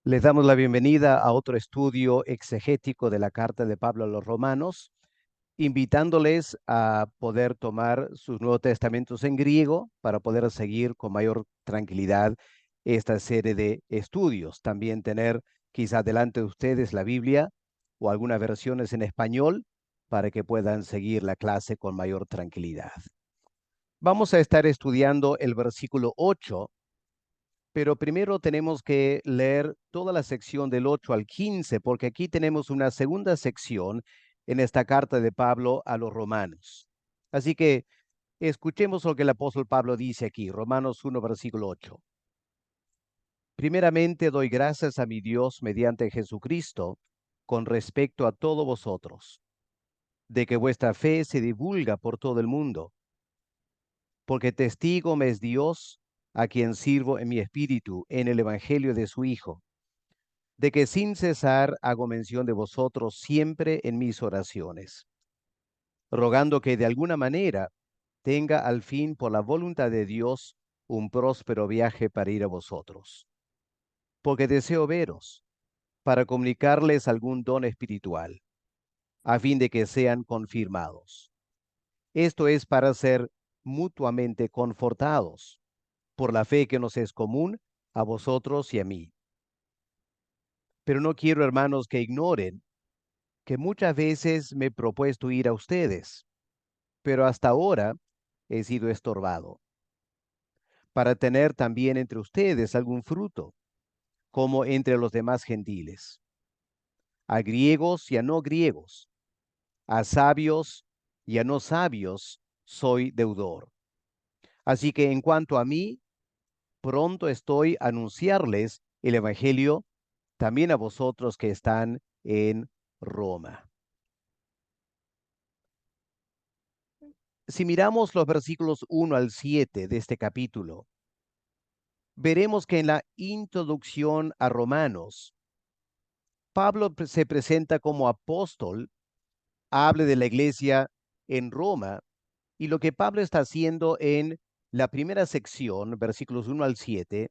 Les damos la bienvenida a otro estudio exegético de la carta de Pablo a los Romanos, invitándoles a poder tomar sus Nuevos Testamentos en griego para poder seguir con mayor tranquilidad esta serie de estudios. También tener quizá delante de ustedes la Biblia o algunas versiones en español para que puedan seguir la clase con mayor tranquilidad. Vamos a estar estudiando el versículo 8. Pero primero tenemos que leer toda la sección del 8 al 15, porque aquí tenemos una segunda sección en esta carta de Pablo a los romanos. Así que escuchemos lo que el apóstol Pablo dice aquí, Romanos 1, versículo 8. Primeramente doy gracias a mi Dios mediante Jesucristo con respecto a todos vosotros, de que vuestra fe se divulga por todo el mundo, porque testigo me es Dios, a quien sirvo en mi espíritu en el evangelio de su Hijo, de que sin cesar hago mención de vosotros siempre en mis oraciones, rogando que de alguna manera tenga al fin por la voluntad de Dios un próspero viaje para ir a vosotros, porque deseo veros, para comunicarles algún don espiritual, a fin de que sean confirmados. Esto es para ser mutuamente confortados por la fe que nos es común a vosotros y a mí. Pero no quiero, hermanos, que ignoren que muchas veces me he propuesto ir a ustedes, pero hasta ahora he sido estorbado, para tener también entre ustedes algún fruto, como entre los demás gentiles, a griegos y a no griegos, a sabios y a no sabios soy deudor. Así que en cuanto a mí, pronto estoy a anunciarles el Evangelio también a vosotros que están en Roma. Si miramos los versículos 1 al 7 de este capítulo, veremos que en la introducción a Romanos, Pablo se presenta como apóstol, habla de la iglesia en Roma, y lo que Pablo está haciendo en la primera sección, versículos 1 al 7,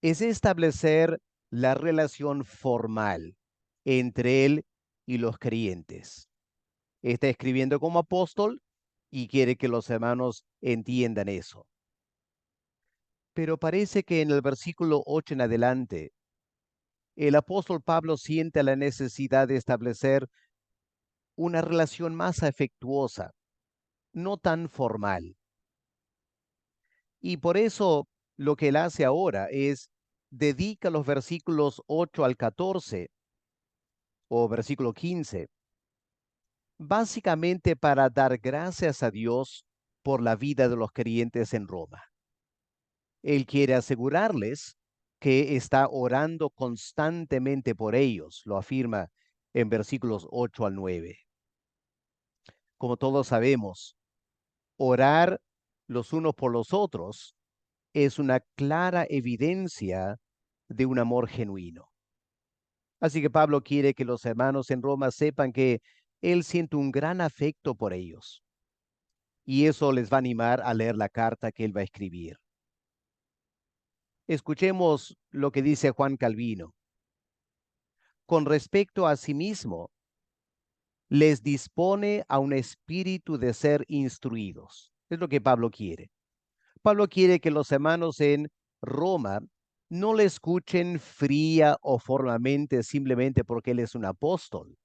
es establecer la relación formal entre él y los creyentes. Está escribiendo como apóstol y quiere que los hermanos entiendan eso. Pero parece que en el versículo 8 en adelante, el apóstol Pablo siente la necesidad de establecer una relación más afectuosa, no tan formal. Y por eso lo que él hace ahora es dedica los versículos 8 al 14 o versículo 15, básicamente para dar gracias a Dios por la vida de los creyentes en Roma. Él quiere asegurarles que está orando constantemente por ellos, lo afirma en versículos 8 al 9. Como todos sabemos, orar los unos por los otros es una clara evidencia de un amor genuino. Así que Pablo quiere que los hermanos en Roma sepan que él siente un gran afecto por ellos y eso les va a animar a leer la carta que él va a escribir. Escuchemos lo que dice Juan Calvino. Con respecto a sí mismo, les dispone a un espíritu de ser instruidos. Es lo que Pablo quiere. Pablo quiere que los hermanos en Roma no le escuchen fría o formalmente simplemente porque él es un apóstol.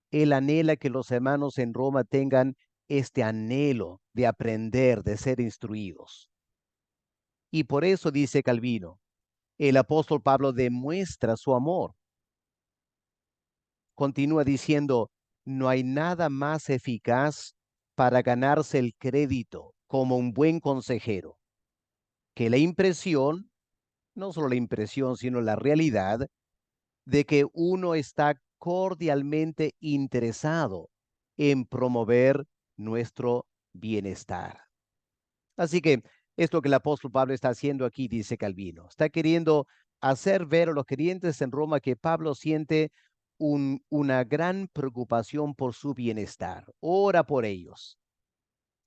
Él anhela que los hermanos en Roma tengan este anhelo de aprender, de ser instruidos. Y por eso dice Calvino, el apóstol Pablo demuestra su amor. Continúa diciendo, no hay nada más eficaz para ganarse el crédito como un buen consejero que la impresión, no solo la impresión, sino la realidad de que uno está cordialmente interesado en promover nuestro bienestar. Así que esto que el apóstol Pablo está haciendo aquí, dice Calvino, está queriendo hacer ver a los creyentes en Roma que Pablo siente una gran preocupación por su bienestar. Ora por ellos.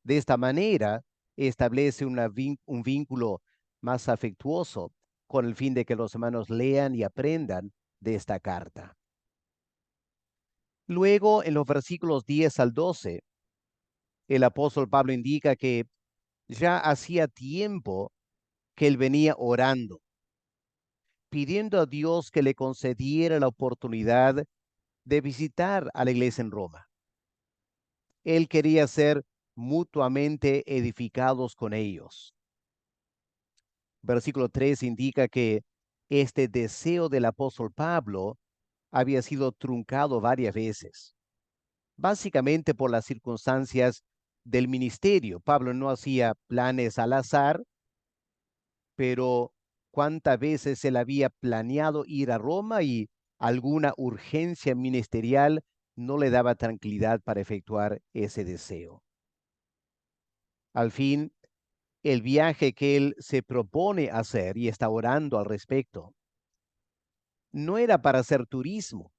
De esta manera establece un vínculo más afectuoso con el fin de que los hermanos lean y aprendan de esta carta. Luego, en los versículos 10 al 12, el apóstol Pablo indica que ya hacía tiempo que él venía orando, pidiendo a Dios que le concediera la oportunidad de visitar a la iglesia en Roma. Él quería ser mutuamente edificados con ellos. Versículo 3 indica que este deseo del apóstol Pablo había sido truncado varias veces, básicamente por las circunstancias del ministerio. Pablo no hacía planes al azar, pero cuántas veces él había planeado ir a Roma y alguna urgencia ministerial no le daba tranquilidad para efectuar ese deseo. Al fin, el viaje que él se propone hacer y está orando al respecto no era para hacer turismo.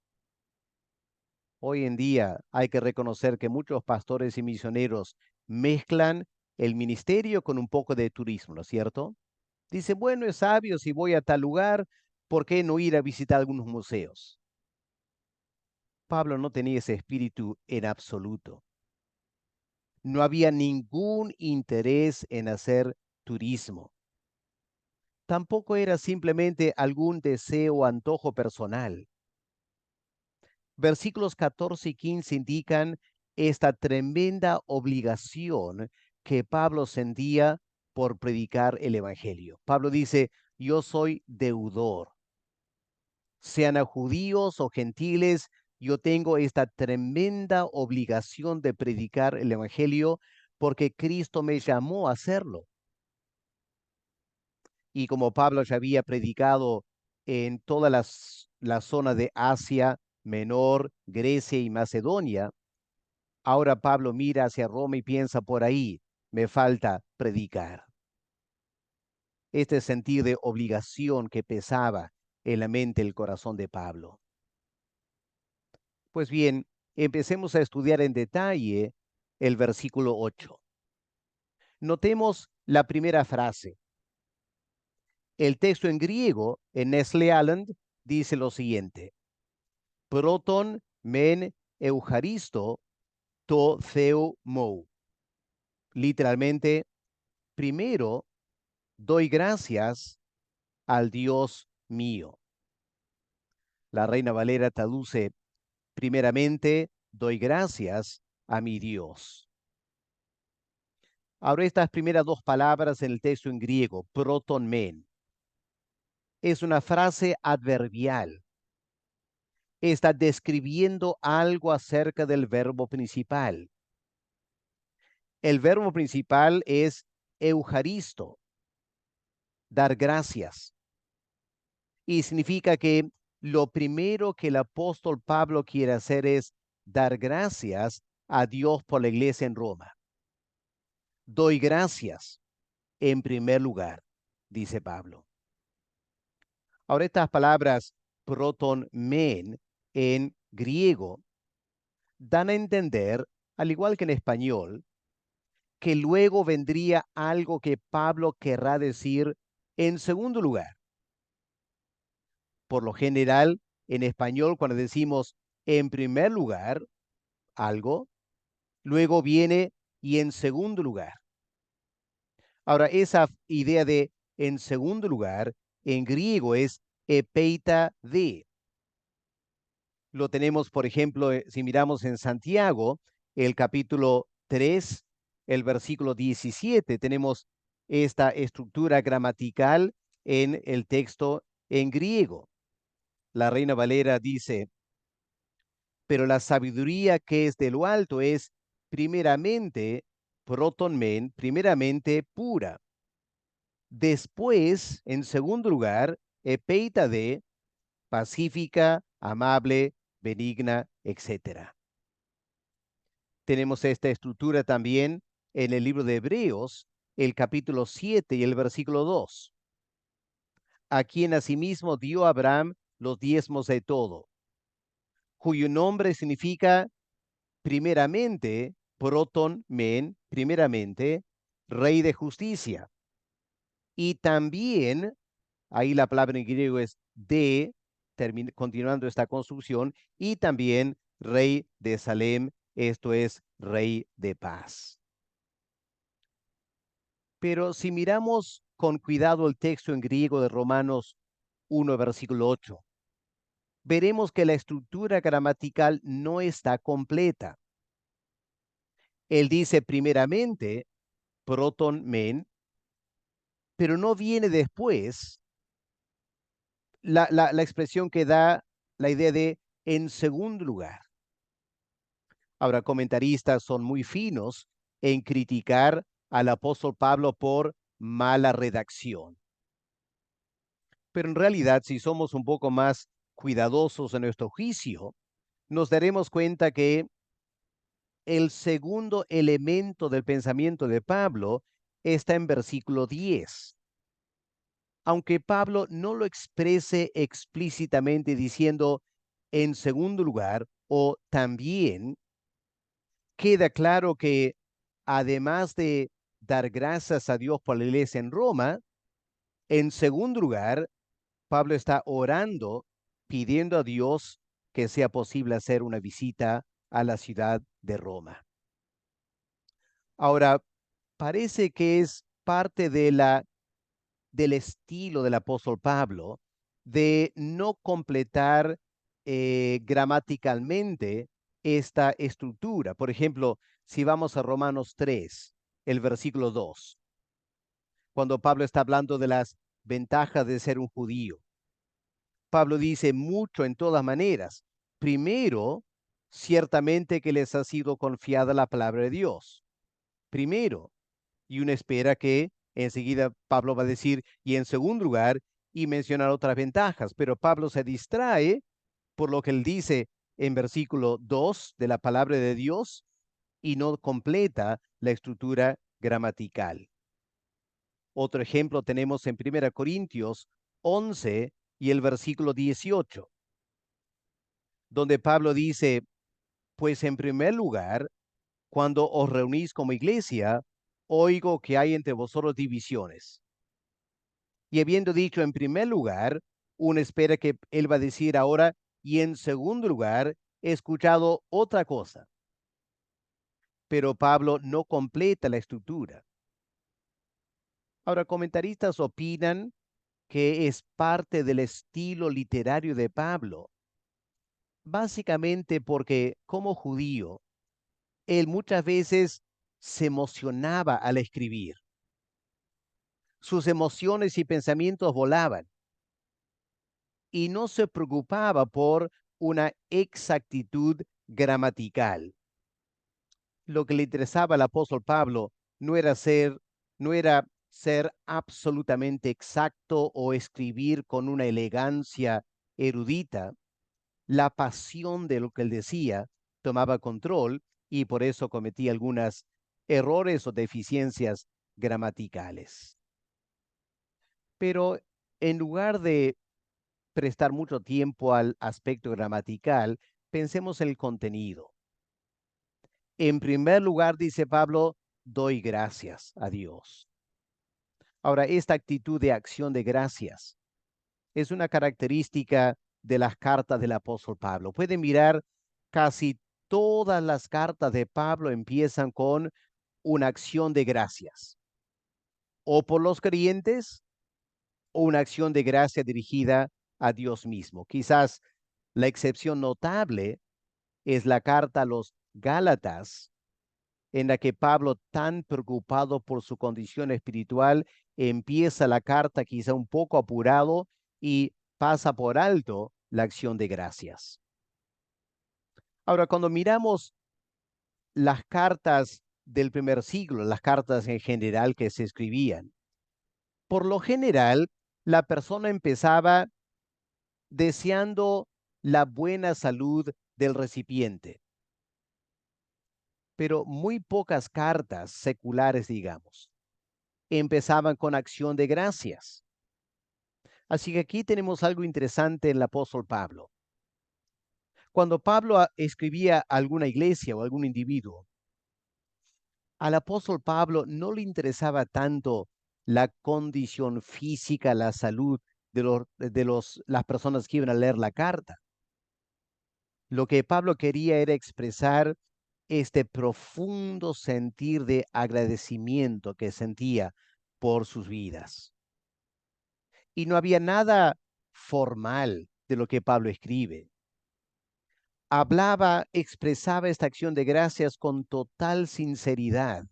Hoy en día hay que reconocer que muchos pastores y misioneros mezclan el ministerio con un poco de turismo, ¿no es cierto? Dice, bueno, es sabio, si voy a tal lugar, ¿por qué no ir a visitar algunos museos? Pablo no tenía ese espíritu en absoluto. No había ningún interés en hacer turismo. Tampoco era simplemente algún deseo o antojo personal. Versículos 14 y 15 indican esta tremenda obligación que Pablo sentía por predicar el Evangelio. Pablo dice, yo soy deudor. Sean a judíos o gentiles, yo tengo esta tremenda obligación de predicar el Evangelio porque Cristo me llamó a hacerlo. Y como Pablo ya había predicado en toda la zona de Asia Menor, Grecia y Macedonia, ahora Pablo mira hacia Roma y piensa por ahí, me falta predicar. Este sentido de obligación que pesaba en la mente y el corazón de Pablo. Pues bien, empecemos a estudiar en detalle el versículo 8. Notemos la primera frase. El texto en griego, en Nestle Aland, dice lo siguiente. Proton men eucharisto to theo mou. Literalmente, primero doy gracias al Dios mío. La Reina Valera traduce, primeramente doy gracias a mi Dios. Ahora estas primeras dos palabras en el texto en griego, proton men, es una frase adverbial. Está describiendo algo acerca del verbo principal. El verbo principal es eucharisto, dar gracias. Y significa que lo primero que el apóstol Pablo quiere hacer es dar gracias a Dios por la iglesia en Roma. Doy gracias en primer lugar, dice Pablo. Ahora estas palabras proton men en griego dan a entender, al igual que en español, que luego vendría algo que Pablo querrá decir en segundo lugar. Por lo general, en español, cuando decimos en primer lugar algo, luego viene y en segundo lugar. Ahora, esa idea de en segundo lugar, en griego es epeita de. Lo tenemos, por ejemplo, si miramos en Santiago, el capítulo 3, el versículo 17, tenemos esta estructura gramatical en el texto en griego. La Reina Valera dice, pero la sabiduría que es de lo alto es primeramente, proton men, primeramente pura. Después, en segundo lugar, epeita de, pacífica, amable, benigna, etcétera. Tenemos esta estructura también en el libro de Hebreos, el capítulo 7 y el versículo 2. A quien asimismo dio Abraham los diezmos de todo, cuyo nombre significa primeramente, proton men, primeramente, rey de justicia. Y también Ahí la palabra en griego es de, continuando esta construcción, y también rey de Salem, esto es rey de paz. Pero si miramos con cuidado el texto en griego de Romanos 1, versículo 8, veremos que la estructura gramatical no está completa. Él dice primeramente, proton men, pero no viene después la expresión que da la idea de en segundo lugar. Ahora, comentaristas son muy finos en criticar al apóstol Pablo por mala redacción. Pero en realidad, si somos un poco más cuidadosos en nuestro juicio, nos daremos cuenta que el segundo elemento del pensamiento de Pablo está en versículo 10. Aunque Pablo no lo exprese explícitamente diciendo en segundo lugar o también, queda claro que además de dar gracias a Dios por la iglesia en Roma, en segundo lugar, Pablo está orando, pidiendo a Dios que sea posible hacer una visita a la ciudad de Roma. Ahora, parece que es parte del estilo del apóstol Pablo de no completar gramaticalmente esta estructura. Por ejemplo, si vamos a Romanos 3, el versículo 2, cuando Pablo está hablando de las ventajas de ser un judío, Pablo dice mucho en todas maneras. Primero, ciertamente que les ha sido confiada la palabra de Dios. Primero, y uno espera que enseguida Pablo va a decir, y en segundo lugar, y mencionar otras ventajas, pero Pablo se distrae por lo que él dice en versículo 2 de la palabra de Dios y no completa la estructura gramatical. Otro ejemplo tenemos en 1 Corintios 11 y el versículo 18, donde Pablo dice, pues en primer lugar, cuando os reunís como iglesia, oigo que hay entre vosotros divisiones. Y habiendo dicho en primer lugar, uno espera que él va a decir ahora, y en segundo lugar, he escuchado otra cosa. Pero Pablo no completa la estructura. Ahora, comentaristas opinan que es parte del estilo literario de Pablo, básicamente porque como judío, él muchas veces se emocionaba al escribir. Sus emociones y pensamientos volaban y no se preocupaba por una exactitud gramatical. Lo que le interesaba al apóstol Pablo no era ser absolutamente exacto o escribir con una elegancia erudita. La pasión de lo que él decía tomaba control y por eso cometía algunos errores o deficiencias gramaticales. Pero en lugar de prestar mucho tiempo al aspecto gramatical, pensemos en el contenido. En primer lugar, dice Pablo, doy gracias a Dios. Ahora, esta actitud de acción de gracias es una característica de las cartas del apóstol Pablo. Pueden mirar, casi todas las cartas de Pablo empiezan con una acción de gracias, o por los creyentes, o una acción de gracia dirigida a Dios mismo. Quizás la excepción notable es la carta a los Gálatas, en la que Pablo, tan preocupado por su condición espiritual, empieza la carta quizá un poco apurado y pasa por alto la acción de gracias. Ahora, cuando miramos las cartas del primer siglo, las cartas en general que se escribían, por lo general, la persona empezaba deseando la buena salud del recipiente, pero muy pocas cartas seculares, digamos, empezaban con acción de gracias. Así que aquí tenemos algo interesante en el apóstol Pablo. Cuando Pablo escribía a alguna iglesia o algún individuo, al apóstol Pablo no le interesaba tanto la condición física, la salud las personas que iban a leer la carta. Lo que Pablo quería era expresar este profundo sentir de agradecimiento que sentía por sus vidas. Y no había nada formal de lo que Pablo escribe. Expresaba esta acción de gracias con total sinceridad.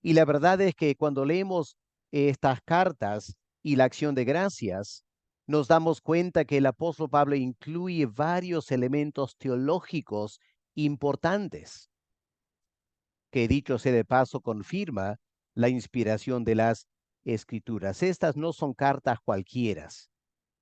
Y la verdad es que cuando leemos estas cartas y la acción de gracias, nos damos cuenta que el apóstol Pablo incluye varios elementos teológicos importantes, que dicho sea de paso confirma la inspiración de las escrituras. Estas no son cartas cualquiera,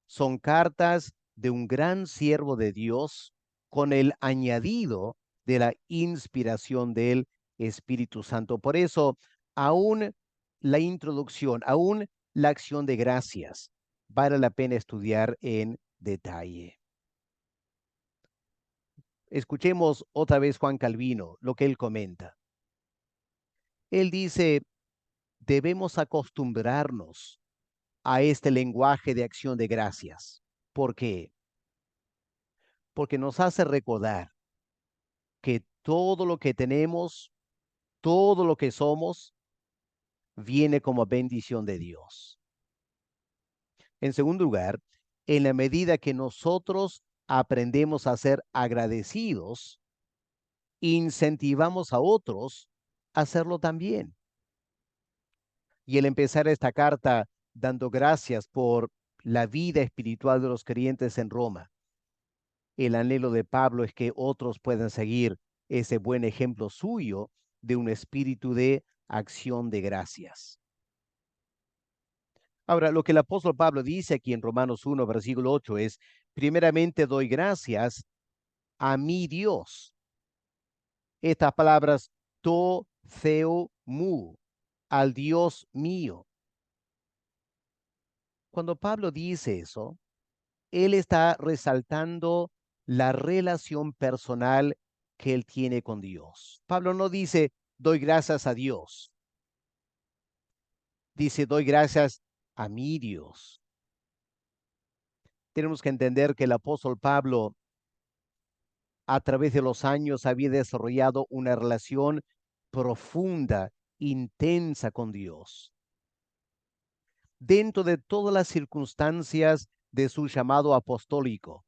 son cartas de un gran siervo de Dios con el añadido de la inspiración del Espíritu Santo. Por eso, aún la introducción, aún la acción de gracias, vale la pena estudiar en detalle. Escuchemos otra vez Juan Calvino, lo que él comenta. Él dice, debemos acostumbrarnos a este lenguaje de acción de gracias. ¿Por qué? Porque nos hace recordar que todo lo que tenemos, todo lo que somos, viene como bendición de Dios. En segundo lugar, en la medida que nosotros aprendemos a ser agradecidos, incentivamos a otros a hacerlo también. Y el empezar esta carta dando gracias por la vida espiritual de los creyentes en Roma, el anhelo de Pablo es que otros puedan seguir ese buen ejemplo suyo de un espíritu de acción de gracias. Ahora, lo que el apóstol Pablo dice aquí en Romanos 1, versículo 8 es, primeramente doy gracias a mi Dios. Estas palabras, to, theo, mu, al Dios mío. Cuando Pablo dice eso, él está resaltando la relación personal que él tiene con Dios. Pablo no dice, doy gracias a Dios. Dice, doy gracias a mi Dios. Tenemos que entender que el apóstol Pablo, a través de los años, había desarrollado una relación profunda, intensa con Dios. Dentro de todas las circunstancias de su llamado apostólico,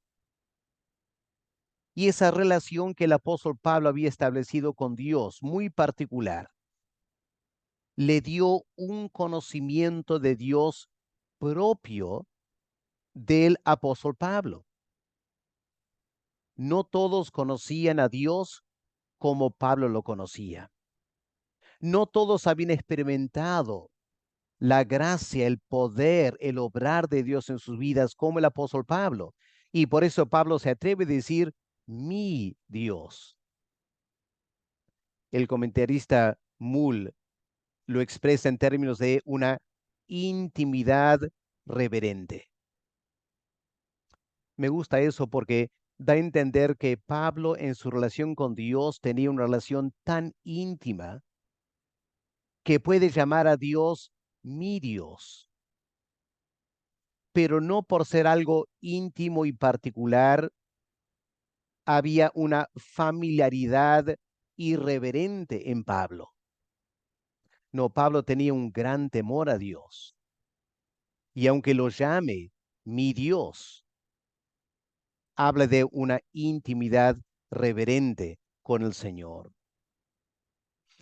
y esa relación que el apóstol Pablo había establecido con Dios, muy particular, le dio un conocimiento de Dios propio del apóstol Pablo. No todos conocían a Dios como Pablo lo conocía. No todos habían experimentado la gracia, el poder, el obrar de Dios en sus vidas como el apóstol Pablo. Y por eso Pablo se atreve a decir, mi Dios. El comentarista Mull lo expresa en términos de una intimidad reverente. Me gusta eso porque da a entender que Pablo en su relación con Dios tenía una relación tan íntima que puede llamar a Dios mi Dios, pero no por ser algo íntimo y particular, había una familiaridad irreverente en Pablo. No, Pablo tenía un gran temor a Dios. Y aunque lo llame mi Dios, habla de una intimidad reverente con el Señor.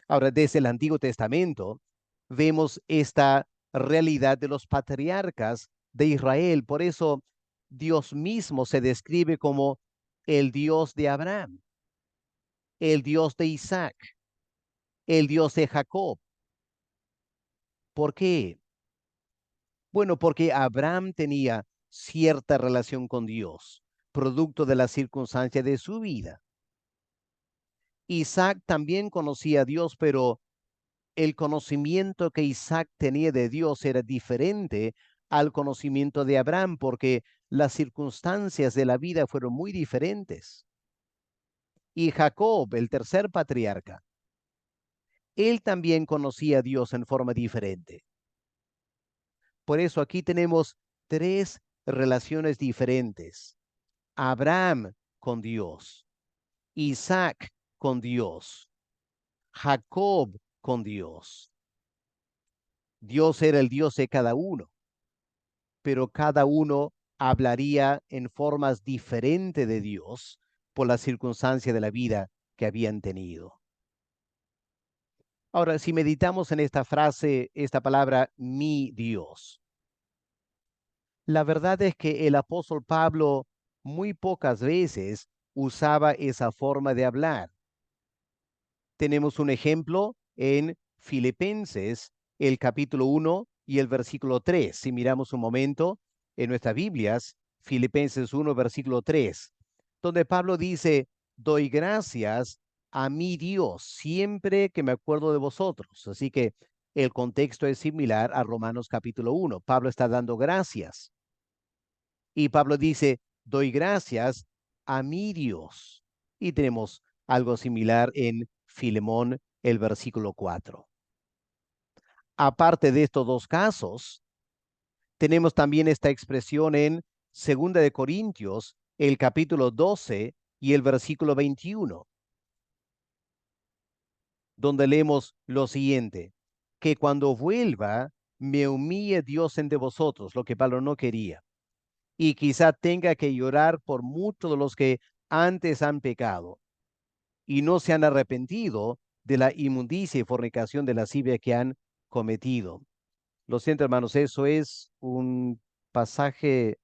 Ahora, desde el Antiguo Testamento, vemos esta realidad de los patriarcas de Israel. Por eso, Dios mismo se describe como el Dios de Abraham, el Dios de Isaac, el Dios de Jacob. ¿Por qué? Bueno, porque Abraham tenía cierta relación con Dios, producto de la circunstancia de su vida. Isaac también conocía a Dios, pero el conocimiento que Isaac tenía de Dios era diferente al conocimiento de Abraham, porque las circunstancias de la vida fueron muy diferentes. Y Jacob, el tercer patriarca, él también conocía a Dios en forma diferente. Por eso aquí tenemos tres relaciones diferentes. Abraham con Dios, Isaac con Dios, Jacob con Dios. Dios era el Dios de cada uno, pero cada uno hablaría en formas diferentes de Dios por la circunstancia de la vida que habían tenido. Ahora, si meditamos en esta frase, esta palabra, mi Dios, la verdad es que el apóstol Pablo muy pocas veces usaba esa forma de hablar. Tenemos un ejemplo en Filipenses, el capítulo 1 y el versículo 3. Si miramos un momento en nuestras Biblias, Filipenses 1, versículo 3, donde Pablo dice, doy gracias a mi Dios siempre que me acuerdo de vosotros. Así que el contexto es similar a Romanos capítulo 1. Pablo está dando gracias. Y Pablo dice, doy gracias a mi Dios. Y tenemos algo similar en Filemón, el versículo 4. Aparte de estos dos casos, tenemos también esta expresión en Segunda de Corintios, el capítulo 12 y el versículo 21, donde leemos lo siguiente, que cuando vuelva me humille Dios entre vosotros, lo que Pablo no quería, y quizá tenga que llorar por muchos de los que antes han pecado y no se han arrepentido de la inmundicia y fornicación de lascivia que han cometido. Lo siento, hermanos, eso es un pasaje,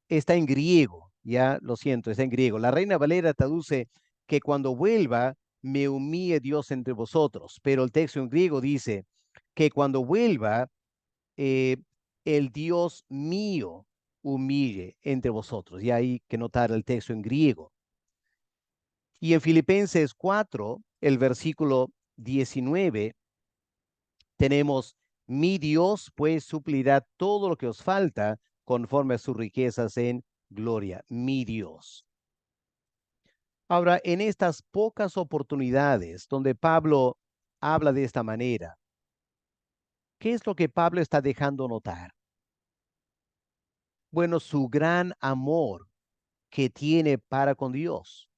está en griego, ya, lo siento, está en griego. La Reina Valera traduce que cuando vuelva, me humille Dios entre vosotros, pero el texto en griego dice que cuando vuelva, eh, el Dios mío humille entre vosotros. Y hay que notar el texto en griego. Y en Filipenses 4, el versículo 19, tenemos, mi Dios pues suplirá todo lo que os falta conforme a sus riquezas en gloria, mi Dios. Ahora, en estas pocas oportunidades donde Pablo habla de esta manera, ¿qué es lo que Pablo está dejando notar? Bueno, su gran amor que tiene para con Dios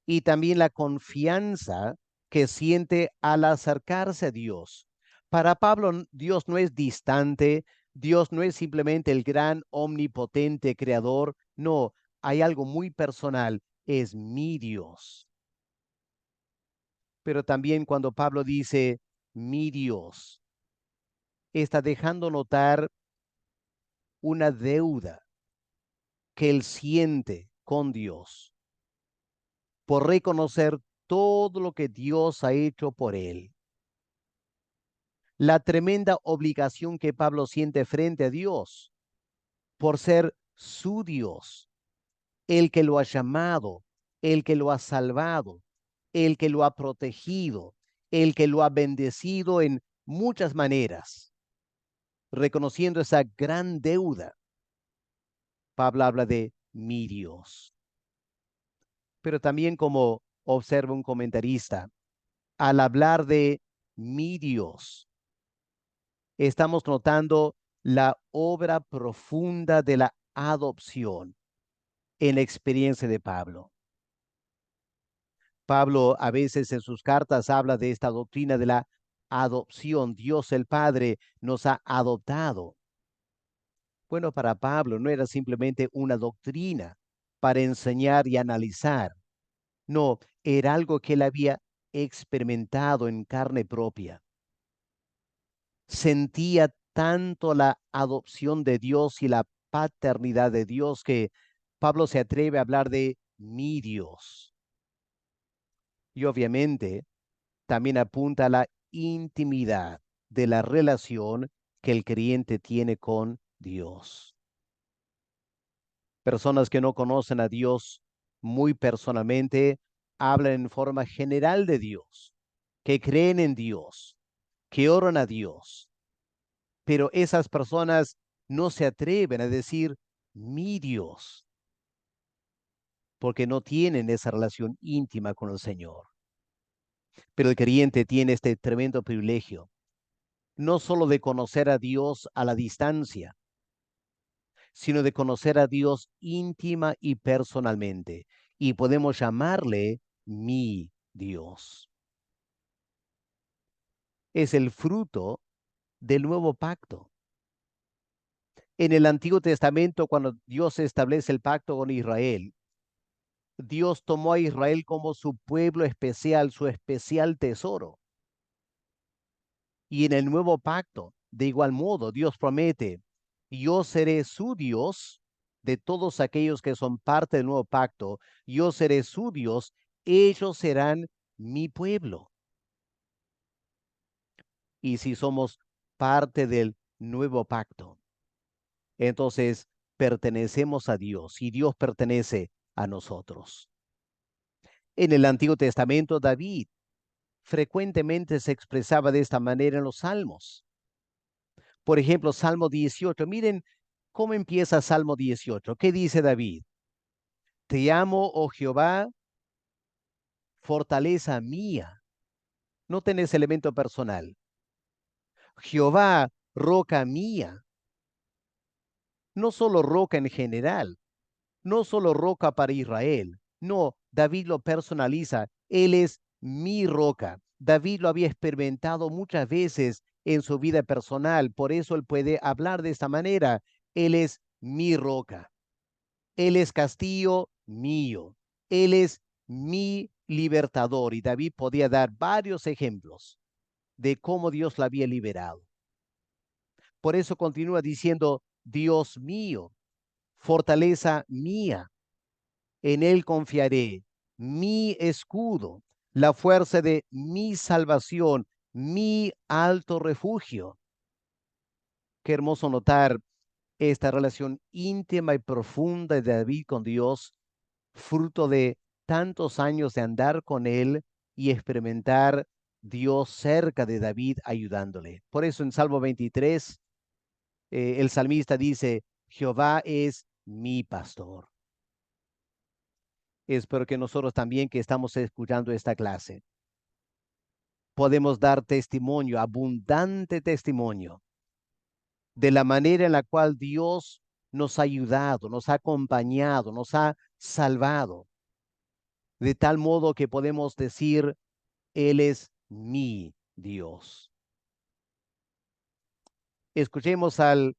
y también la confianza que siente al acercarse a Dios. Para Pablo, Dios no es distante, Dios no es simplemente el gran omnipotente creador, no, hay algo muy personal, es mi Dios. Pero también cuando Pablo dice mi Dios, está dejando notar una deuda que él siente con Dios por reconocer todo lo que Dios ha hecho por él. La tremenda obligación que Pablo siente frente a Dios por ser su Dios, el que lo ha llamado, el que lo ha salvado, el que lo ha protegido, el que lo ha bendecido en muchas maneras. Reconociendo esa gran deuda, Pablo habla de mi Dios. Pero también como observa un comentarista, al hablar de mi Dios, estamos notando la obra profunda de la adopción en la experiencia de Pablo. Pablo a veces en sus cartas habla de esta doctrina de la adopción. Dios el Padre nos ha adoptado. Bueno, para Pablo no era simplemente una doctrina para enseñar y analizar. No, era algo que él había experimentado en carne propia. Sentía tanto la adopción de Dios y la paternidad de Dios que Pablo se atreve a hablar de mi Dios. Y obviamente también apunta a la intimidad de la relación que el creyente tiene con Dios. Personas que no conocen a Dios muy personalmente hablan en forma general de Dios, que creen en Dios, que oran a Dios, pero esas personas no se atreven a decir mi Dios, porque no tienen esa relación íntima con el Señor. Pero el creyente tiene este tremendo privilegio, no solo de conocer a Dios a la distancia, sino de conocer a Dios íntima y personalmente. Y podemos llamarle mi Dios. Es el fruto del nuevo pacto. En el Antiguo Testamento, cuando Dios establece el pacto con Israel, Dios tomó a Israel como su pueblo especial, su especial tesoro. Y en el nuevo pacto, de igual modo, Dios promete, yo seré su Dios de todos aquellos que son parte del nuevo pacto, yo seré su Dios, ellos serán mi pueblo. Y si somos parte del nuevo pacto, entonces pertenecemos a Dios y Dios pertenece a nosotros. En el Antiguo Testamento, David frecuentemente se expresaba de esta manera en los salmos. Por ejemplo, Salmo 18. Miren cómo empieza Salmo 18. ¿Qué dice David? Te amo, oh Jehová, fortaleza mía. No tenés elemento personal. Jehová, roca mía. No solo roca en general, no solo roca para Israel. No, David lo personaliza. Él es mi roca. David lo había experimentado muchas veces en su vida personal. Por eso él puede hablar de esta manera. Él es mi roca. Él es castillo mío. Él es mi libertador. Y David podía dar varios ejemplos de cómo Dios la había liberado. Por eso continúa diciendo, Dios mío, fortaleza mía, en él confiaré, mi escudo, la fuerza de mi salvación, mi alto refugio. Qué hermoso notar esta relación íntima y profunda de David con Dios, fruto de tantos años de andar con él y experimentar Dios cerca de David ayudándole. Por eso en Salmo 23, el salmista dice, Jehová es mi pastor. Espero que nosotros también que estamos escuchando esta clase, podemos dar testimonio, abundante testimonio, de la manera en la cual Dios nos ha ayudado, nos ha acompañado, nos ha salvado, de tal modo que podemos decir, Él es mi Dios. Escuchemos al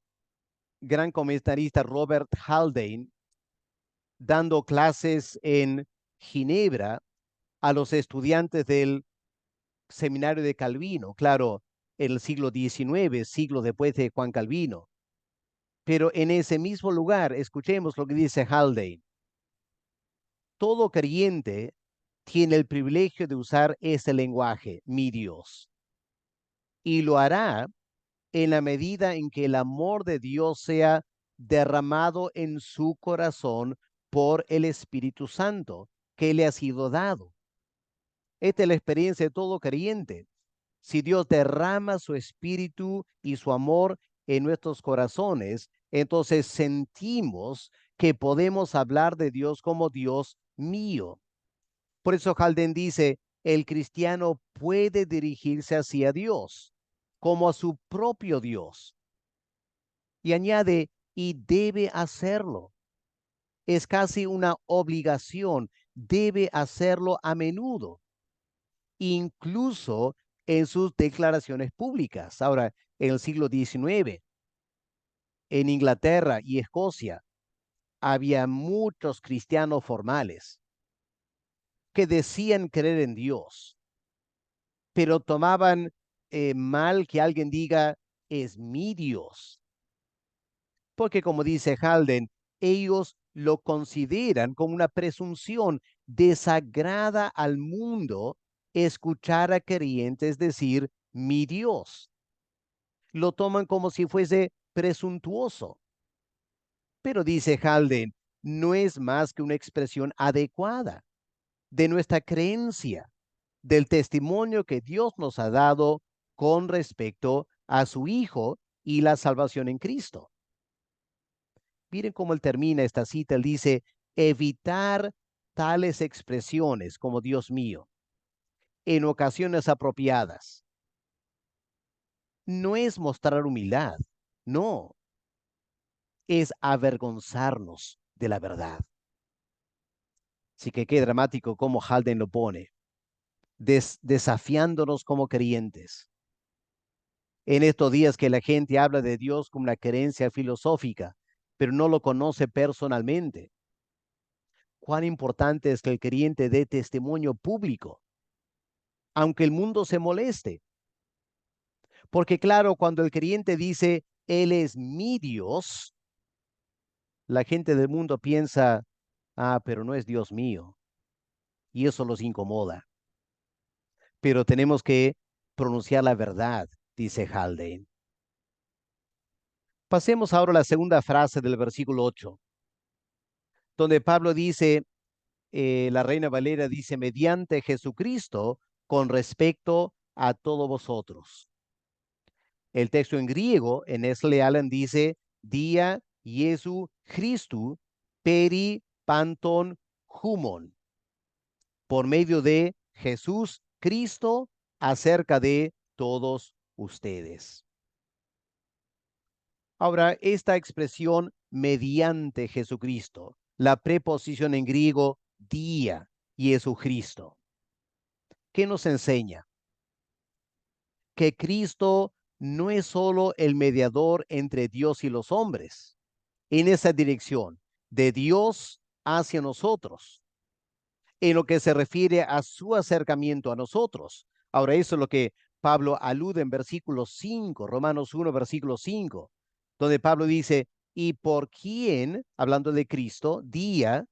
gran comentarista Robert Haldane dando clases en Ginebra a los estudiantes del seminario de Calvino, claro, en el siglo XIX, siglo después de Juan Calvino. Pero en ese mismo lugar, escuchemos lo que dice Haldane. Todo creyente tiene el privilegio de usar ese lenguaje, mi Dios, y lo hará en la medida en que el amor de Dios sea derramado en su corazón por el Espíritu Santo que le ha sido dado. Esta es la experiencia de todo creyente. Si Dios derrama su espíritu y su amor en nuestros corazones, entonces sentimos que podemos hablar de Dios como Dios mío. Por eso Halden dice, el cristiano puede dirigirse hacia Dios como a su propio Dios. Y añade, y debe hacerlo. Es casi una obligación, debe hacerlo a menudo, incluso en sus declaraciones públicas. Ahora, en el siglo XIX, en Inglaterra y Escocia, había muchos cristianos formales que decían creer en Dios, pero tomaban mal que alguien diga, es mi Dios. Porque como dice Halden, ellos lo consideran como una presunción desagrada al mundo escuchar a creyentes decir mi Dios. Lo toman como si fuese presuntuoso. Pero dice Halden, no es más que una expresión adecuada de nuestra creencia, del testimonio que Dios nos ha dado con respecto a su Hijo y la salvación en Cristo. Miren cómo él termina esta cita. Él dice, evitar tales expresiones como Dios mío en ocasiones apropiadas. No es mostrar humildad, no. es avergonzarnos de la verdad. Así que qué dramático como Halden lo pone, desafiándonos como creyentes. En estos días que la gente habla de Dios como una creencia filosófica, pero no lo conoce personalmente. Cuán importante es que el creyente dé testimonio público, aunque el mundo se moleste. Porque claro, cuando el creyente dice, Él es mi Dios, la gente del mundo piensa, pero no es Dios mío. Y eso los incomoda. Pero tenemos que pronunciar la verdad, dice Haldane. Pasemos ahora a la segunda frase del versículo 8, donde Pablo dice, la Reina Valera dice, mediante Jesucristo, con respecto a todos vosotros. El texto en griego, en Nestle Allen, dice, dia Jesu Christu peri panton humon, por medio de Jesús Cristo acerca de todos ustedes. Ahora, esta expresión mediante Jesucristo, la preposición en griego dia Jesucristo, ¿qué nos enseña? Que Cristo no es solo el mediador entre Dios y los hombres, en esa dirección, de Dios hacia nosotros, en lo que se refiere a su acercamiento a nosotros. Ahora, eso es lo que Pablo alude en versículo 5, Romanos 1, versículo 5, donde Pablo dice, y por quién, hablando de Cristo, día,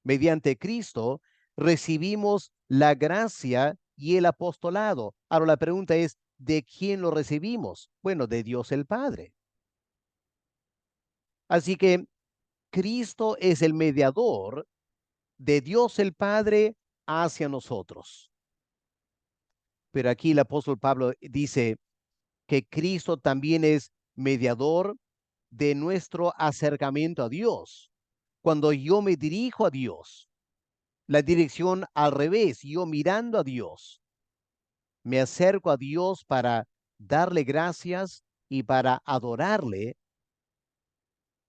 mediante Cristo, recibimos la gracia y el apostolado. Ahora, la pregunta es, ¿de quién lo recibimos? Bueno, de Dios el Padre. Así que Cristo es el mediador de Dios el Padre hacia nosotros. Pero aquí el apóstol Pablo dice que Cristo también es mediador de nuestro acercamiento a Dios. Cuando yo me dirijo a Dios, la dirección al revés, yo mirando a Dios, me acerco a Dios para darle gracias y para adorarle,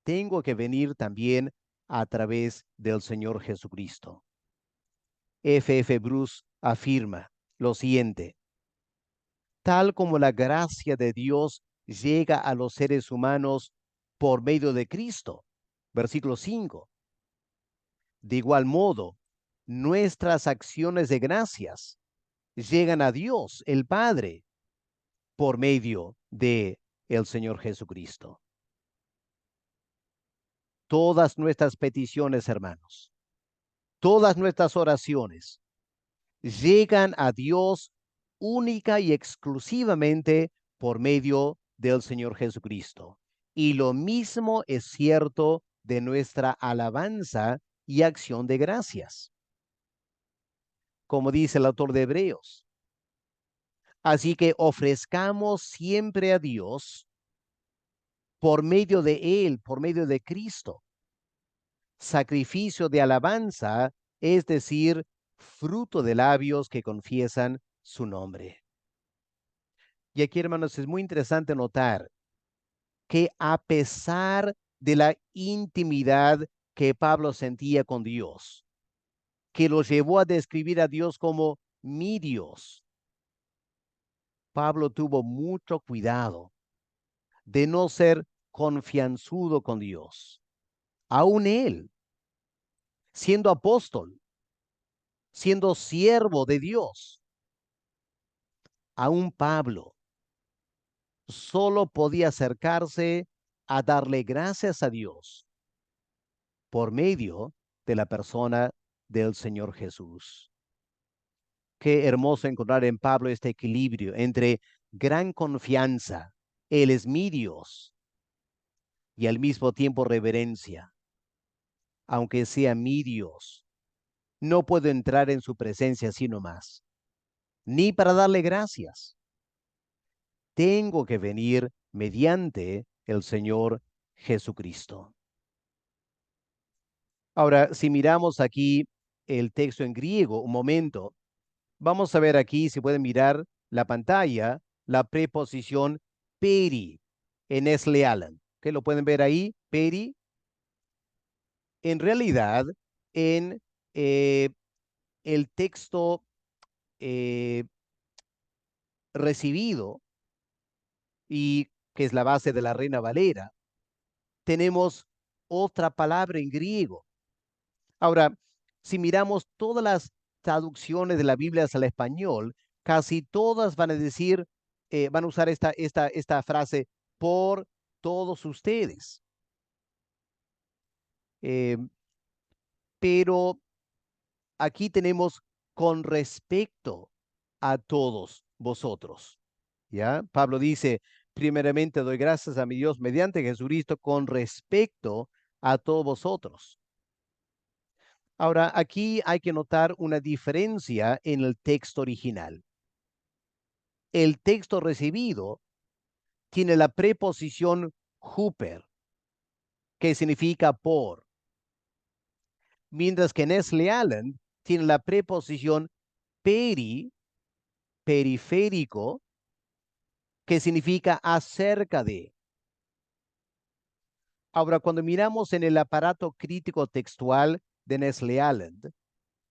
tengo que venir también a través del Señor Jesucristo. F. Bruce afirma lo siguiente: tal como la gracia de Dios llega a los seres humanos por medio de Cristo. Versículo 5. De igual modo, nuestras acciones de gracias llegan a Dios, el Padre, por medio de el Señor Jesucristo. Todas nuestras peticiones, hermanos, todas nuestras oraciones llegan a Dios única y exclusivamente por medio del Señor Jesucristo. Y lo mismo es cierto de nuestra alabanza y acción de gracias, como dice el autor de Hebreos. Así que ofrezcamos siempre a Dios por medio de Él, por medio de Cristo, sacrificio de alabanza, es decir, fruto de labios que confiesan su nombre. Y aquí, hermanos, es muy interesante notar que a pesar de la intimidad que Pablo sentía con Dios, que lo llevó a describir a Dios como mi Dios, Pablo tuvo mucho cuidado de no ser confianzudo con Dios. Aún él, siendo apóstol, siendo siervo de Dios, aún Pablo solo podía acercarse a darle gracias a Dios por medio de la persona del Señor Jesús. Qué hermoso encontrar en Pablo este equilibrio entre gran confianza, Él es mi Dios, y al mismo tiempo reverencia. Aunque sea mi Dios, no puedo entrar en su presencia sino más, ni para darle gracias. Tengo que venir mediante el Señor Jesucristo. Ahora, si miramos aquí el texto en griego, un momento, vamos a ver aquí, si pueden mirar la pantalla, la preposición peri en Nestle Allen. ¿Qué lo pueden ver ahí? Peri, En realidad, en el texto eh, recibido, y que es la base de la Reina Valera, tenemos otra palabra en griego. Ahora, si miramos todas las traducciones de la Biblia al español, casi todas van a decir, van a usar esta frase, por todos ustedes. Eh, pero aquí tenemos con respecto a todos vosotros. ¿Ya? Pablo dice, primeramente doy gracias a mi Dios mediante Jesucristo con respecto a todos vosotros. Ahora, aquí hay que notar una diferencia en el texto original. El texto recibido tiene la preposición huper, que significa por, mientras que Nestle Allen tiene la preposición peri, periférico, que significa acerca de. Ahora, cuando miramos en el aparato crítico textual de Nestle Allen,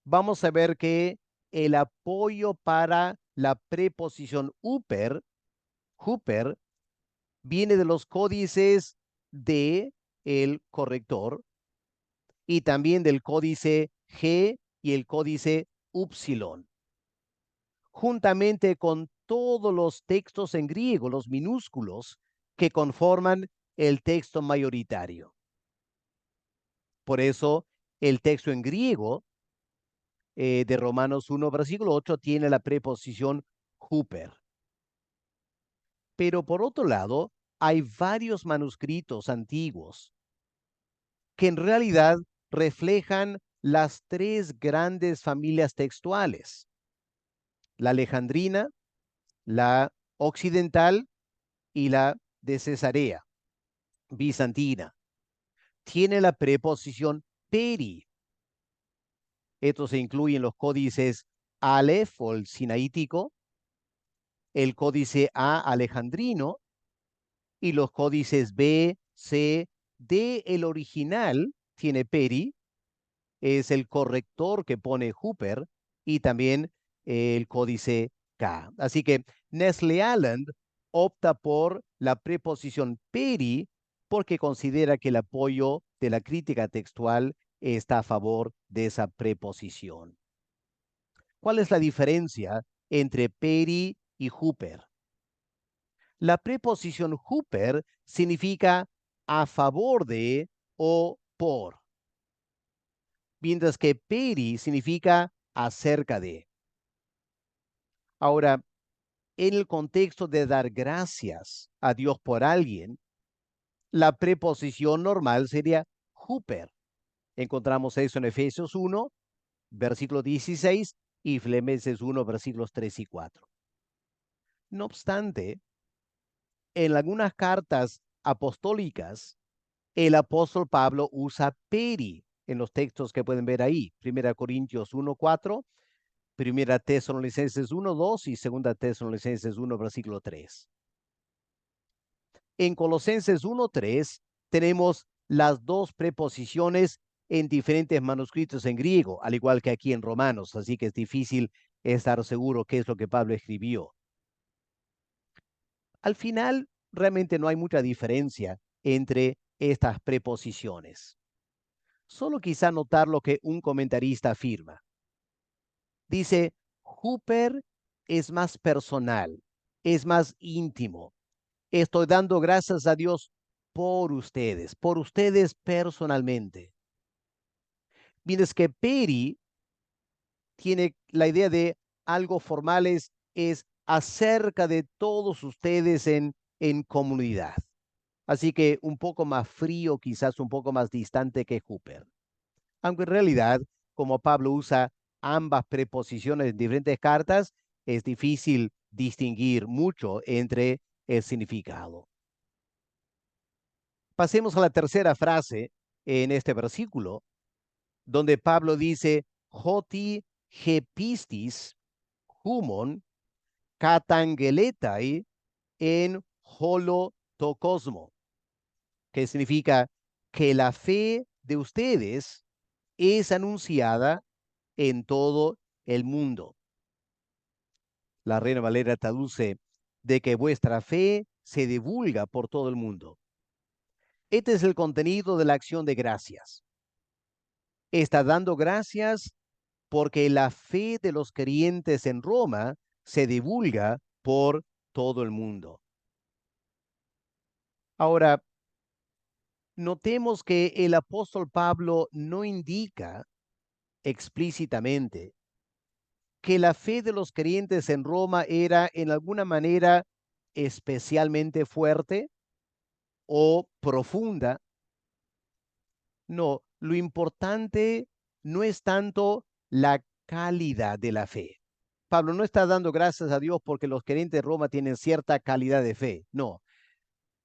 vamos a ver que el apoyo para la preposición huper viene de los códices de el corrector y también del códice G y el códice upsilon, juntamente con todos los textos en griego, los minúsculos, que conforman el texto mayoritario. Por eso, el texto en griego de Romanos 1, versículo 8, tiene la preposición huper. Pero por otro lado, hay varios manuscritos antiguos que en realidad reflejan las tres grandes familias textuales: la alejandrina, la occidental y la de Cesarea, bizantina. Tiene la preposición peri. Esto se incluye en los códices Aleph o el sinaítico, el códice A alejandrino y los códices B, C, D. El original tiene peri, es el corrector que pone huper, y también el códice K. Así que Nestle Aland opta por la preposición peri porque considera que el apoyo de la crítica textual está a favor de esa preposición. ¿Cuál es la diferencia entre peri y huper? La preposición huper significa a favor de o por, mientras que peri significa acerca de. Ahora, en el contexto de dar gracias a Dios por alguien, la preposición normal sería huper. Encontramos eso en Efesios 1, versículo 16, y Filipenses 1, versículos 3 y 4. No obstante, en algunas cartas apostólicas, el apóstol Pablo usa peri en los textos que pueden ver ahí: 1 Corintios 1, 4, 1 Tesalonicenses 1, 2 y 2 Tesalonicenses 1, versículo 3. En Colosenses 1, 3 tenemos las dos preposiciones en diferentes manuscritos en griego, al igual que aquí en Romanos, así que es difícil estar seguro qué es lo que Pablo escribió. Al final, realmente no hay mucha diferencia entre estas preposiciones. Solo quizá notar lo que un comentarista afirma. Dice, huper es más personal, es más íntimo. Estoy dando gracias a Dios por ustedes personalmente. Mientras que peri tiene la idea de algo formal, es acerca de todos ustedes en comunidad. Así que un poco más frío, quizás un poco más distante que huper. Aunque en realidad, como Pablo usa ambas preposiciones en diferentes cartas, es difícil distinguir mucho entre el significado. Pasemos a la tercera frase en este versículo, donde Pablo dice, hoti hepistis humon katangeletai en holotokosmo, que significa que la fe de ustedes es anunciada en todo el mundo. La Reina Valera traduce de que vuestra fe se divulga por todo el mundo. Este es el contenido de la acción de gracias. Está dando gracias porque la fe de los creyentes en Roma se divulga por todo el mundo. Ahora, notemos que el apóstol Pablo no indica explícitamente que la fe de los creyentes en Roma era en alguna manera especialmente fuerte o profunda. No, lo importante no es tanto la calidad de la fe. Pablo no está dando gracias a Dios porque los creyentes de Roma tienen cierta calidad de fe. No,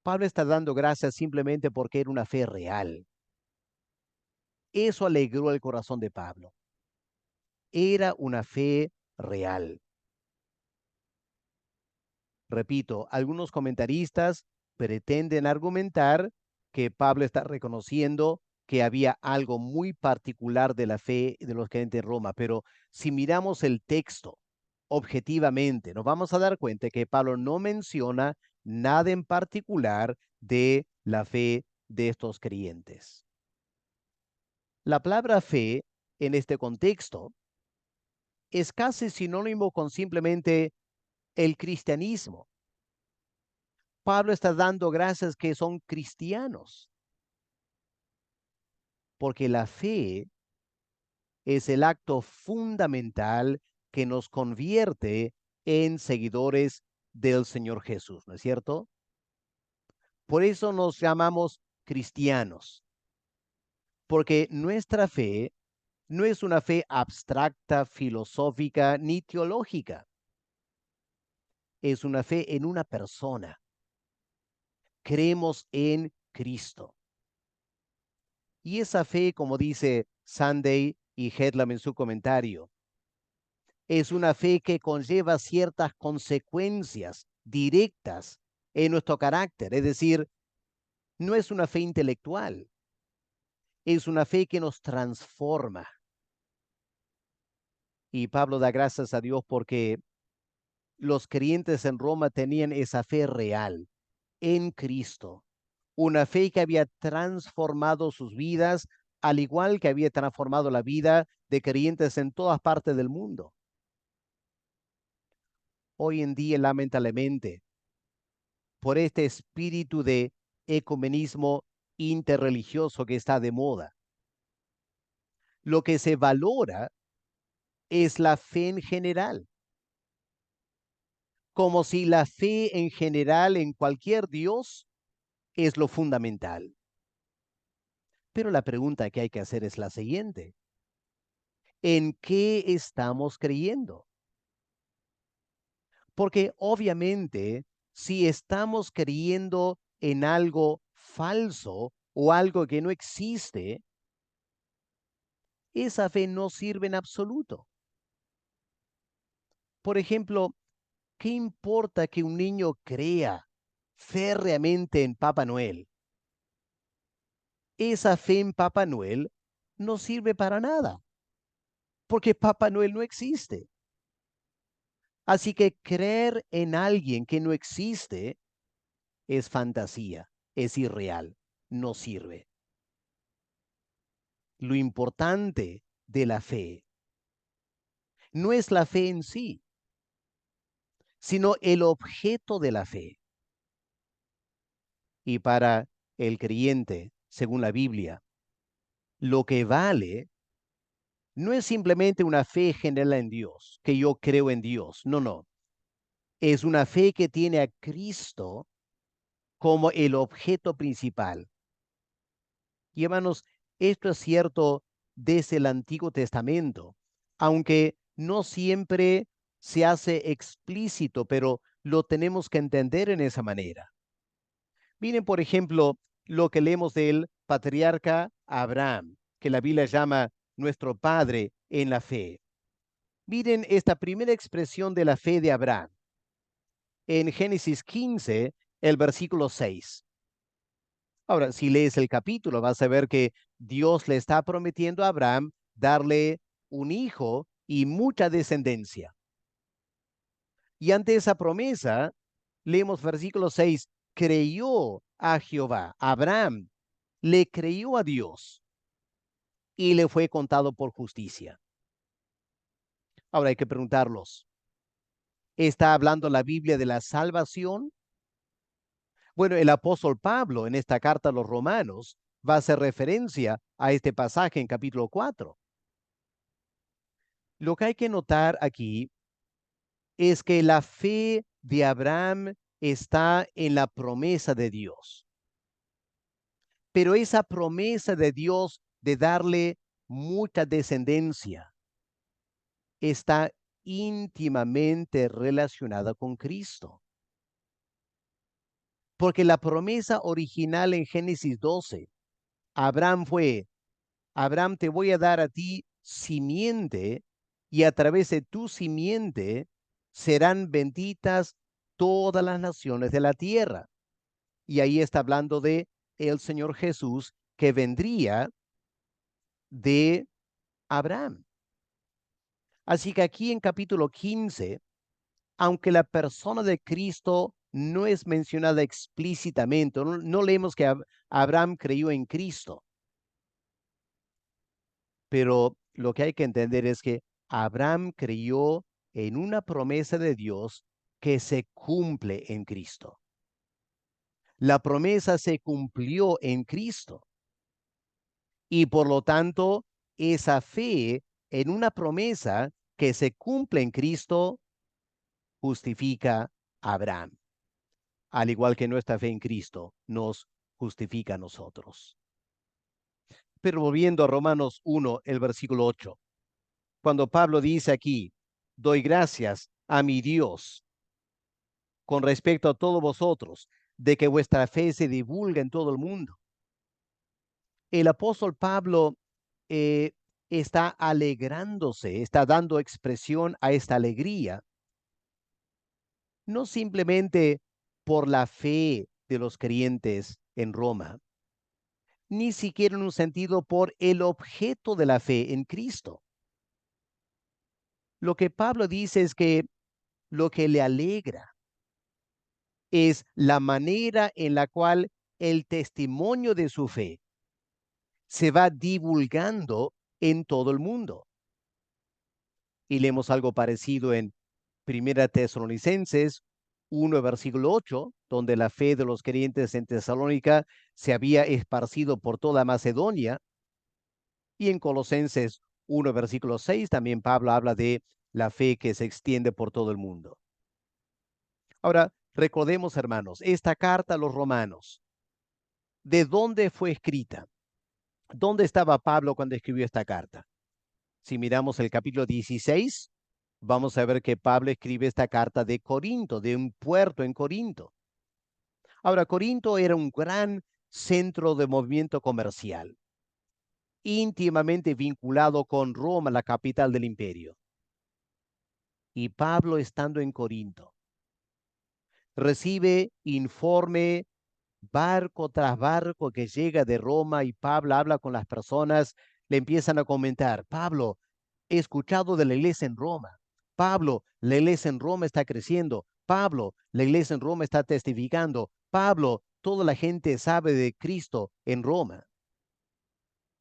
Pablo está dando gracias simplemente porque era una fe real. Eso alegró el corazón de Pablo. Era una fe real. Repito, algunos comentaristas pretenden argumentar que Pablo está reconociendo que había algo muy particular de la fe de los creyentes de Roma, pero si miramos el texto objetivamente, nos vamos a dar cuenta que Pablo no menciona nada en particular de la fe de estos creyentes. La palabra fe en este contexto es casi sinónimo con simplemente el cristianismo. Pablo está dando gracias que son cristianos, porque la fe es el acto fundamental que nos convierte en seguidores del Señor Jesús, ¿no es cierto? Por eso nos llamamos cristianos, porque nuestra fe no es una fe abstracta, filosófica ni teológica, es una fe en una persona. Creemos en Cristo. Y esa fe, como dice Sunday y Headlam en su comentario, es una fe que conlleva ciertas consecuencias directas en nuestro carácter. Es decir, no es una fe intelectual, es una fe que nos transforma. Y Pablo da gracias a Dios porque los creyentes en Roma tenían esa fe real en Cristo, una fe que había transformado sus vidas, al igual que había transformado la vida de creyentes en todas partes del mundo. Hoy en día, lamentablemente, por este espíritu de ecumenismo interreligioso que está de moda, lo que se valora es la fe en general, como si la fe en general en cualquier Dios es lo fundamental. Pero la pregunta que hay que hacer es la siguiente: ¿en qué estamos creyendo? Porque obviamente, si estamos creyendo en algo falso o algo que no existe, esa fe no sirve en absoluto. Por ejemplo, ¿qué importa que un niño crea férreamente en Papá Noel? Esa fe en Papá Noel no sirve para nada, porque Papá Noel no existe. Así que creer en alguien que no existe es fantasía, es irreal, no sirve. Lo importante de la fe no es la fe en sí, sino el objeto de la fe. Y para el creyente, según la Biblia, lo que vale no es simplemente una fe general en Dios, que yo creo en Dios. No, no. Es una fe que tiene a Cristo como el objeto principal. Y hermanos, esto es cierto desde el Antiguo Testamento, aunque no siempre se hace explícito, pero lo tenemos que entender en esa manera. Miren, por ejemplo, lo que leemos del patriarca Abraham, que la Biblia llama nuestro padre en la fe. Miren esta primera expresión de la fe de Abraham en Génesis 15, el versículo 6. Ahora, si lees el capítulo, vas a ver que Dios le está prometiendo a Abraham darle un hijo y mucha descendencia. Y ante esa promesa, leemos versículo 6, creyó a Jehová. Abraham le creyó a Dios y le fue contado por justicia. Ahora hay que preguntarlos, ¿está hablando la Biblia de la salvación? Bueno, el apóstol Pablo en esta carta a los romanos va a hacer referencia a este pasaje en capítulo 4. Lo que hay que notar aquí es que la fe de Abraham está en la promesa de Dios. Pero esa promesa de Dios de darle mucha descendencia está íntimamente relacionada con Cristo. Porque la promesa original en Génesis 12, Abraham fue, Abraham, te voy a dar a ti simiente y a través de tu simiente serán benditas todas las naciones de la tierra. Y ahí está hablando de el Señor Jesús que vendría de Abraham. Así que aquí en capítulo 15, aunque la persona de Cristo no es mencionada explícitamente, no leemos que Abraham creyó en Cristo, pero lo que hay que entender es que Abraham creyó en una promesa de Dios que se cumple en Cristo. La promesa se cumplió en Cristo y por lo tanto esa fe en una promesa que se cumple en Cristo justifica a Abraham, al igual que nuestra fe en Cristo nos justifica a nosotros. Pero volviendo a Romanos 1, el versículo 8, cuando Pablo dice aquí, doy gracias a mi Dios con respecto a todos vosotros, de que vuestra fe se divulga en todo el mundo. El apóstol Pablo eh, está alegrándose, está dando expresión a esta alegría, no simplemente por la fe de los creyentes en Roma, ni siquiera en un sentido por el objeto de la fe en Cristo. Lo que Pablo dice es que lo que le alegra es la manera en la cual el testimonio de su fe se va divulgando en todo el mundo. Y leemos algo parecido en Primera Tesalonicenses 1, versículo 8, donde la fe de los creyentes en Tesalónica se había esparcido por toda Macedonia. Y en Colosenses 1, versículo 6, también Pablo habla de la fe que se extiende por todo el mundo. Ahora, recordemos, hermanos, esta carta a los romanos, ¿de dónde fue escrita? ¿Dónde estaba Pablo cuando escribió esta carta? Si miramos el capítulo 16, vamos a ver que Pablo escribe esta carta de Corinto, de un puerto en Corinto. Ahora, Corinto era un gran centro de movimiento comercial, íntimamente vinculado con Roma, la capital del imperio. Y Pablo, estando en Corinto, recibe informe barco tras barco que llega de Roma y Pablo habla con las personas, le empiezan a comentar, Pablo, he escuchado de la iglesia en Roma. Pablo, la iglesia en Roma está creciendo. Pablo, la iglesia en Roma está testificando. Pablo, toda la gente sabe de Cristo en Roma.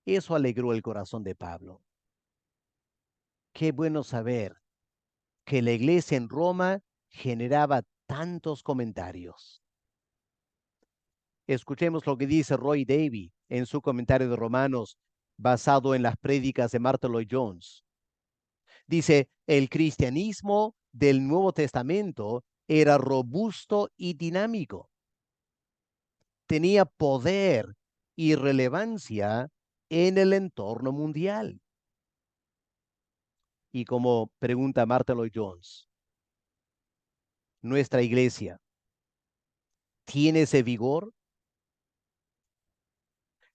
Eso alegró el corazón de Pablo. Qué bueno saber que la iglesia en Roma generaba tantos comentarios. Escuchemos lo que dice Roy Davey en su comentario de Romanos basado en las prédicas de Martyn Lloyd-Jones. Dice, el cristianismo del Nuevo Testamento era robusto y dinámico. Tenía poder y relevancia en el entorno mundial. Y como pregunta Martyn Lloyd-Jones, ¿nuestra iglesia tiene ese vigor?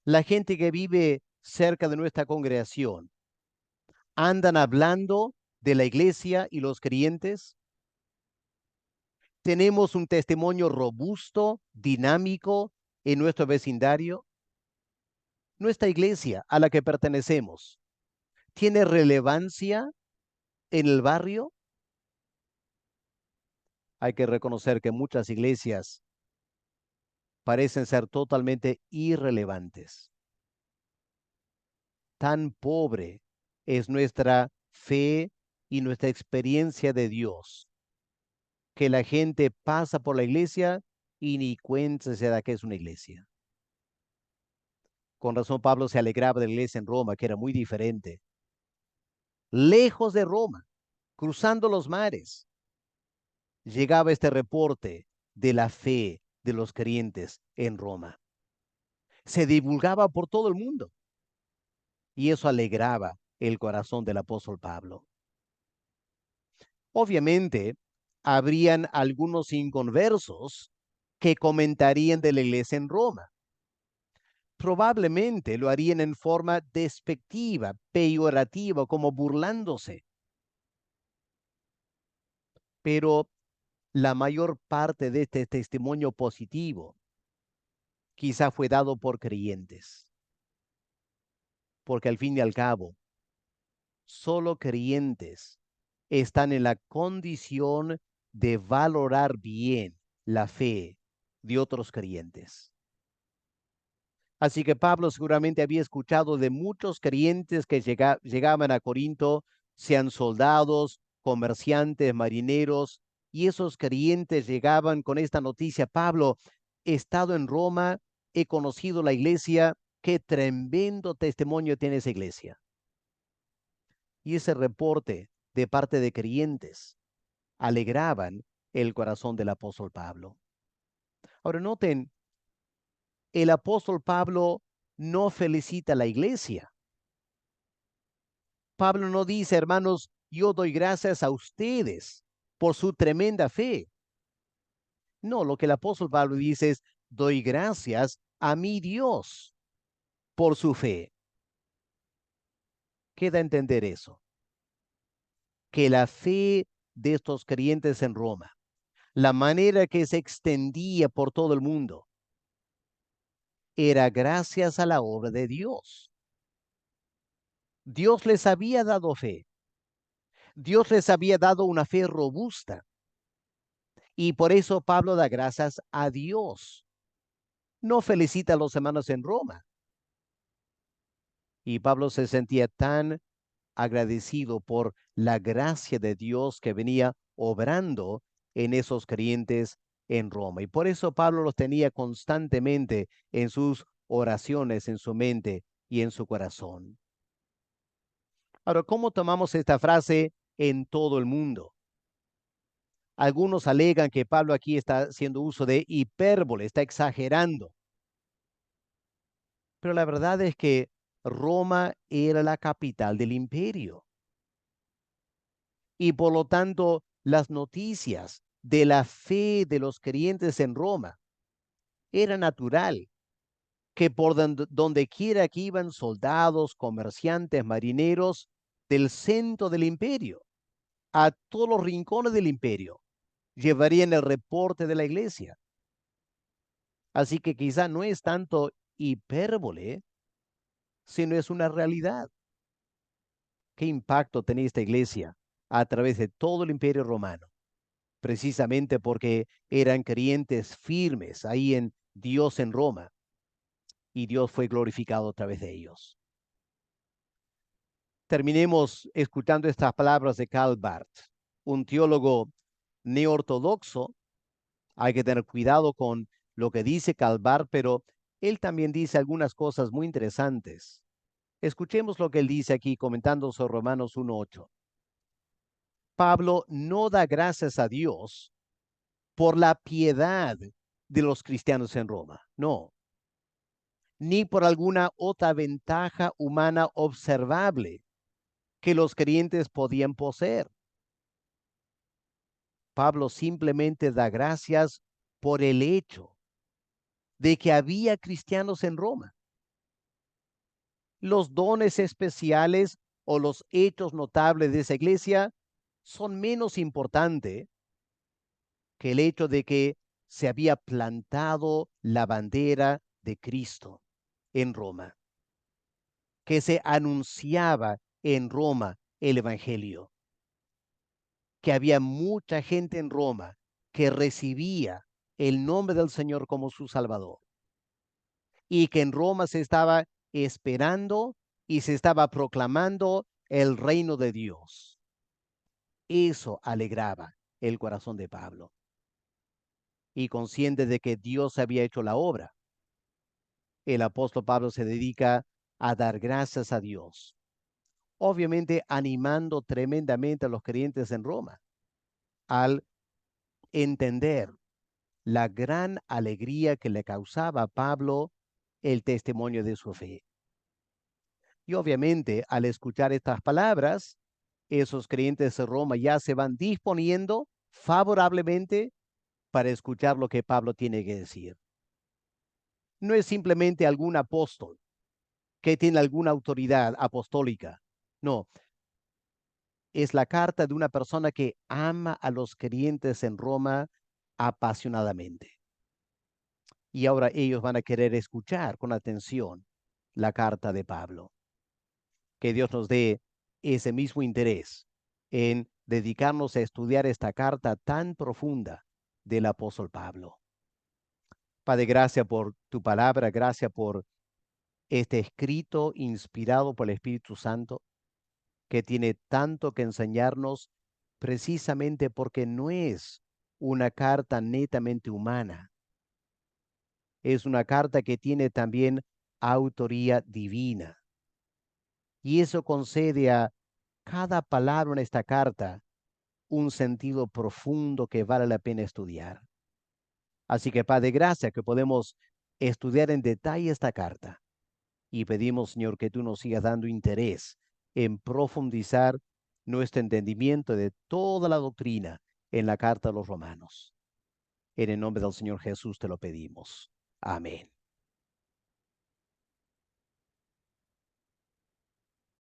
La gente que vive cerca de nuestra congregación, ¿andan hablando de la iglesia y los creyentes? ¿Tenemos un testimonio robusto, dinámico, en nuestro vecindario? ¿Nuestra iglesia a la que pertenecemos tiene relevancia en el barrio? Hay que reconocer que muchas iglesias parecen ser totalmente irrelevantes. Tan pobre es nuestra fe y nuestra experiencia de Dios, que la gente pasa por la iglesia y ni cuenta se da que es una iglesia. Con razón Pablo se alegraba de la iglesia en Roma, que era muy diferente. Lejos de Roma, cruzando los mares, llegaba este reporte de la fe de los creyentes en Roma. Se divulgaba por todo el mundo y eso alegraba el corazón del apóstol Pablo. Obviamente, habrían algunos inconversos que comentarían de la iglesia en Roma. Probablemente lo harían en forma despectiva, peyorativa, como burlándose. Pero la mayor parte de este testimonio positivo quizá fue dado por creyentes, porque al fin y al cabo, solo creyentes están en la condición de valorar bien la fe de otros creyentes. Así que Pablo seguramente había escuchado de muchos creyentes que llegaban a Corinto, sean soldados, comerciantes, marineros, y esos creyentes llegaban con esta noticia: Pablo, he estado en Roma, he conocido la iglesia, qué tremendo testimonio tiene esa iglesia. Y ese reporte de parte de creyentes alegraban el corazón del apóstol Pablo. Ahora noten, el apóstol Pablo no felicita a la iglesia. Pablo no dice: hermanos, yo doy gracias a ustedes por su tremenda fe. No, lo que el apóstol Pablo dice es: doy gracias a mi Dios por su fe. ¿Qué da a entender eso? Que la fe de estos creyentes en Roma, la manera que se extendía por todo el mundo, era gracias a la obra de Dios. Dios les había dado fe. Dios les había dado una fe robusta. Y por eso Pablo da gracias a Dios. No felicita a los hermanos en Roma. Y Pablo se sentía tan agradecido por la gracia de Dios que venía obrando en esos creyentes en Roma. Y por eso Pablo los tenía constantemente en sus oraciones, en su mente y en su corazón. Ahora, ¿cómo tomamos esta frase en todo el mundo? Algunos alegan que Pablo aquí está haciendo uso de hipérbole, está exagerando. Pero la verdad es que Roma era la capital del imperio. Y por lo tanto, las noticias de la fe de los creyentes en Roma era natural que por donde quiera que iban soldados, comerciantes, marineros del centro del imperio, a todos los rincones del imperio, llevarían el reporte de la iglesia. Así que quizá no es tanto hipérbole, sino es una realidad. ¿Qué impacto tenía esta iglesia a través de todo el imperio romano? Precisamente porque eran creyentes firmes ahí en Dios en Roma, y Dios fue glorificado a través de ellos. Terminemos escuchando estas palabras de Karl Barth, un teólogo neortodoxo. Hay que tener cuidado con lo que dice Karl Barth, pero él también dice algunas cosas muy interesantes. Escuchemos lo que él dice aquí comentando sobre Romanos 1:8. Pablo no da gracias a Dios por la piedad de los cristianos en Roma, no, ni por alguna otra ventaja humana observable que los creyentes podían poseer. Pablo simplemente da gracias por el hecho de que había cristianos en Roma. Los dones especiales o los hechos notables de esa iglesia son menos importantes que el hecho de que se había plantado la bandera de Cristo en Roma, que se anunciaba en Roma el Evangelio, que había mucha gente en Roma que recibía el nombre del Señor como su Salvador, y que en Roma se estaba esperando y se estaba proclamando el reino de Dios. Eso alegraba el corazón de Pablo. Y consciente de que Dios había hecho la obra, el apóstol Pablo se dedica a dar gracias a Dios, obviamente animando tremendamente a los creyentes en Roma al entender la gran alegría que le causaba a Pablo el testimonio de su fe. Y obviamente al escuchar estas palabras, esos creyentes de Roma ya se van disponiendo favorablemente para escuchar lo que Pablo tiene que decir. No es simplemente algún apóstol que tiene alguna autoridad apostólica. No, es la carta de una persona que ama a los creyentes en Roma apasionadamente. Y ahora ellos van a querer escuchar con atención la carta de Pablo. Que Dios nos dé ese mismo interés en dedicarnos a estudiar esta carta tan profunda del apóstol Pablo. Padre, gracias por tu palabra, gracias por este escrito inspirado por el Espíritu Santo, que tiene tanto que enseñarnos precisamente porque no es una carta netamente humana, es una carta que tiene también autoría divina. Y eso concede a cada palabra en esta carta un sentido profundo que vale la pena estudiar. Así que, Padre, gracias que podemos estudiar en detalle esta carta. Y pedimos, Señor, que tú nos sigas dando interés en profundizar nuestro entendimiento de toda la doctrina en la carta a los romanos. En el nombre del Señor Jesús te lo pedimos. Amén.